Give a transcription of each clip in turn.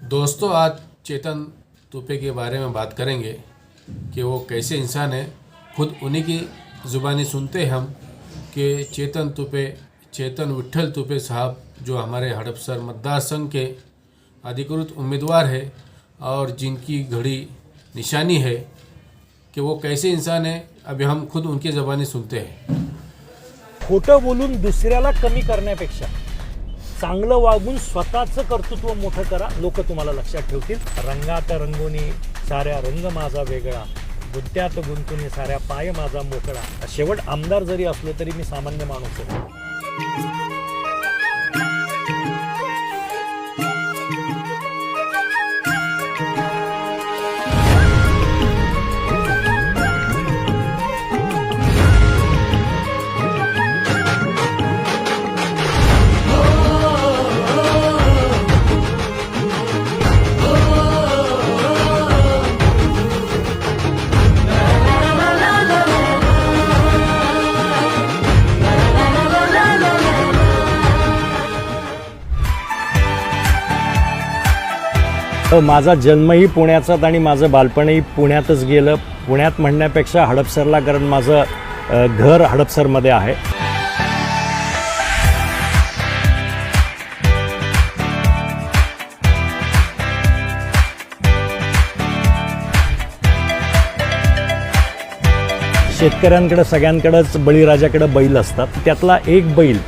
दोस्तों, आज चेतन तुपे के बारे में बात करेंगे कि वो कैसे इंसान है। खुद उन्हीं की ज़ुबानी सुनते हैं हम कि चेतन विट्ठल तुपे साहब जो हमारे हड़पसर मतदार संघ के अधिकृत उम्मीदवार है और जिनकी घड़ी निशानी है कि वो कैसे इंसान है, अभी हम खुद उनकी ज़बानी सुनते हैं। खोटं बोलून दुसऱ्याला कमी करण्यापेक्षा चांगलं वागून स्वतःचं कर्तृत्व मोठं करा, लोक तुम्हाला लक्षात ठेवतील। रंगात रंगोनी साऱ्या रंग माझा वेगळा, बुद्ध्यात गुंतून साऱ्या पाय माझा मोकळा। शेवट आमदार जरी असलो तरी मी सामान्य माणूस आहे। माझा जन्मही पुण्याचाच आणि माझं बालपणही पुण्यातच गेलं। पुण्यात म्हणण्यापेक्षा हडपसरला, कारण माझं घर हडपसरमध्ये आहे। शेतकऱ्यांकडे सगळ्यांकडेच बळीराजाकडे बैल असतात। त्यातला एक बैल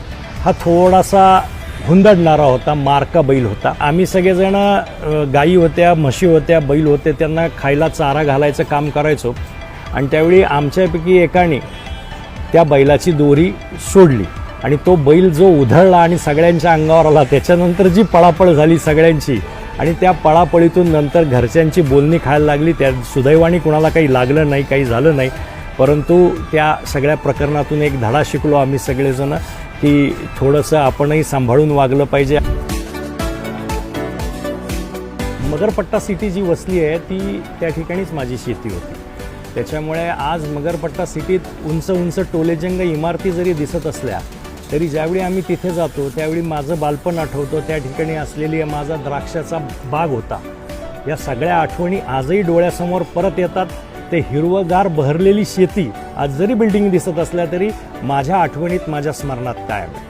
हा थोडासा हुंदडणारा होता, मारका बैल होता। आम्ही सगळेजण गायी होत्या, म्हशी होत्या, बैल होते, त्यांना खायला चारा घालायचं काम करायचो। आणि त्यावेळी आमच्यापैकी एकाने त्या बैलाची दोरी सोडली आणि तो बैल जो उधळला आणि सगळ्यांच्या अंगावर आला, त्याच्यानंतर जी पळापळ झाली सगळ्यांची आणि त्या पळापळीतून नंतर घरच्यांची बोलणी खायला लागली। त्या सुदैवाने कुणाला काही लागलं नाही, काही झालं नाही, परंतु त्या सगळ्या प्रकरणातून एक धडा शिकलो आम्ही सगळेजण की थोडंसं आपणही सांभाळून वागलं पाहिजे। मगरपट्टा सिटी जी वसली आहे ती त्या ठिकाणीच माझी शेती होती। त्याच्यामुळे आज मगरपट्टा सिटीत उंच उंच टोलेजंग इमारती जरी दिसत असल्या तरी ज्यावेळी आम्ही तिथे जातो त्यावेळी माझं बालपण आठवतं। त्या ठिकाणी असलेली माझा द्राक्षाचा बाग होता। या सगळ्या आठवणी आजही डोळ्यासमोर परत येतात। ते हिरवगार बहरलेली शेती आज जरी बिल्डिंग दिसत असल्या तरी माझ्या आठवणीत, माझ्या स्मरणात कायम आहे।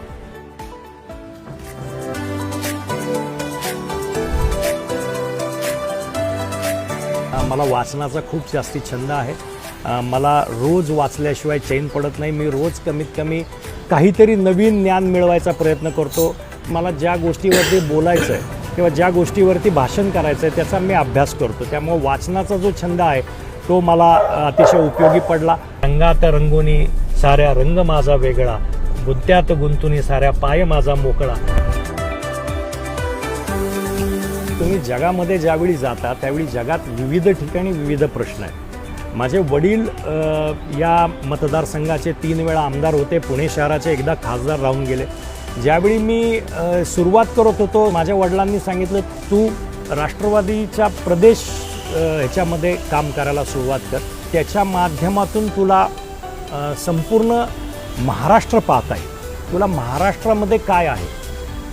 मला वाचनाचा खूप जास्ती छंद आहे। मला रोज वाचल्याशिवाय चैन पडत नाही। मी रोज कमीत कमी काहीतरी नवीन ज्ञान मिळवायचा प्रयत्न करतो। मला ज्या गोष्टीवरती बोलायचं आहे किंवा ज्या गोष्टीवरती भाषण करायचं आहे त्याचा मी अभ्यास करतो। त्यामुळे वाचनाचा जो छंद आहे तो मला अतिशय उपयोगी पडला। रंगात रंगोनी साऱ्या रंग माझा वेगळा, बुद्ध्यात गुंतून साऱ्या पाय माझा मोकळा। तुम्ही जगामध्ये ज्यावेळी जाता त्यावेळी जगात विविध ठिकाणी विविध प्रश्न आहेत। माझे वडील या मतदारसंघाचे 3 वेळा आमदार होते, पुणे शहराचे एकदा खासदार राहून गेले। ज्यावेळी मी सुरुवात करत होतो माझ्या वडिलांनी सांगितलं, तू राष्ट्रवादीच्या प्रदेश ह्याच्यामध्ये काम करायला सुरुवात कर, त्याच्या माध्यमातून तुला संपूर्ण महाराष्ट्र पाहता येईल। तुला महाराष्ट्रामध्ये काय आहे,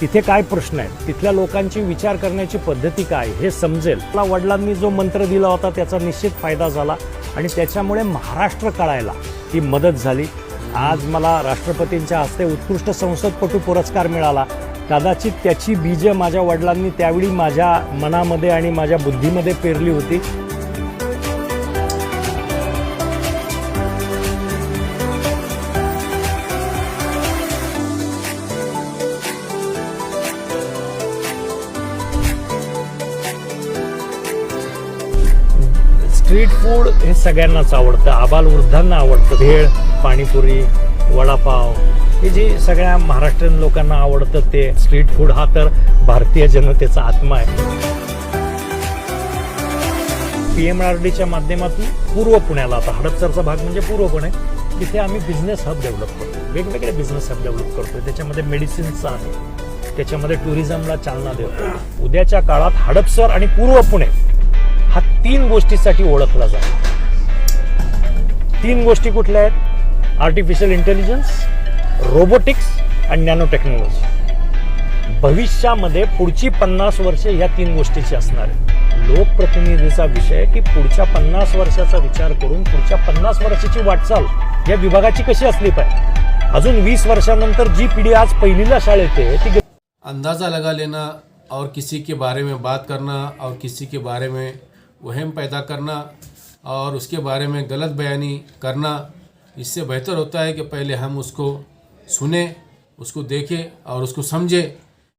तिथे काय प्रश्न आहेत, तिथल्या लोकांची विचार करण्याची पद्धती काय हे समजेल। मला वडिलांनी जो मंत्र दिला होता त्याचा निश्चित फायदा झाला आणि त्याच्यामुळे महाराष्ट्र कळायला ही मदत झाली। आज मला राष्ट्रपतींच्या हस्ते उत्कृष्ट संसदपटू पुरस्कार मिळाला। कदाचित त्याची बीज माझ्या वडिलांनी त्यावेळी माझ्या मनामध्ये आणि माझ्या बुद्धीमध्ये पेरली होती। स्ट्रीट फूड हे सगळ्यांनाच आवडतं, आबालवृद्धांना आवडतं। भेळ, पाणीपुरी, वडापाव हे जे सगळ्या महाराष्ट्रीयन लोकांना आवडतं ते स्ट्रीट फूड हा तर भारतीय जनतेचा आत्मा आहे। PMRDच्या माध्यमातून पूर्व पुण्याला, आता हडपसरचा भाग म्हणजे पूर्व पुणे, तिथे आम्ही बिझनेस हब डेव्हलप करतो। वेगवेगळे बिझनेस हब डेव्हलप करतो। त्याच्यामध्ये मेडिसिनचा आहे, त्याच्यामध्ये टुरिझमला चालना देतो। उद्याच्या काळात हडपसर आणि पूर्व पुणे हा 3 गोष्टीसाठी ओळखला जातो। 3 गोष्टी कुठल्या आहेत? आर्टिफिशियल इंटेलिजन्स, रोबोटिक्स आणि नॅनो टेक्नॉलॉजी। भविष्यामध्ये पुढची 50 वर्षे ह्या 3 गोष्टीची असणार आहे. लोकप्रतिनिधीचा विषय की पुढच्या 50 वर्षाचा विचार करून पुढच्या 50 वर्षाची वाटचाल या विभागाची कशी असली पाहिजे. अजून 20 वर्षानंतर जी पिढी आज पहिलीला शाळेत आहे ती अंदाज़ा लगा लेना और किसी के बारे में बात करना और किसी के बारे में वहम पैदा करना और उसके बारे में गलत बयानी करना, इससे बेहतर होता है कि पहले हम उसको सुने, उसको देखें और उसको समझें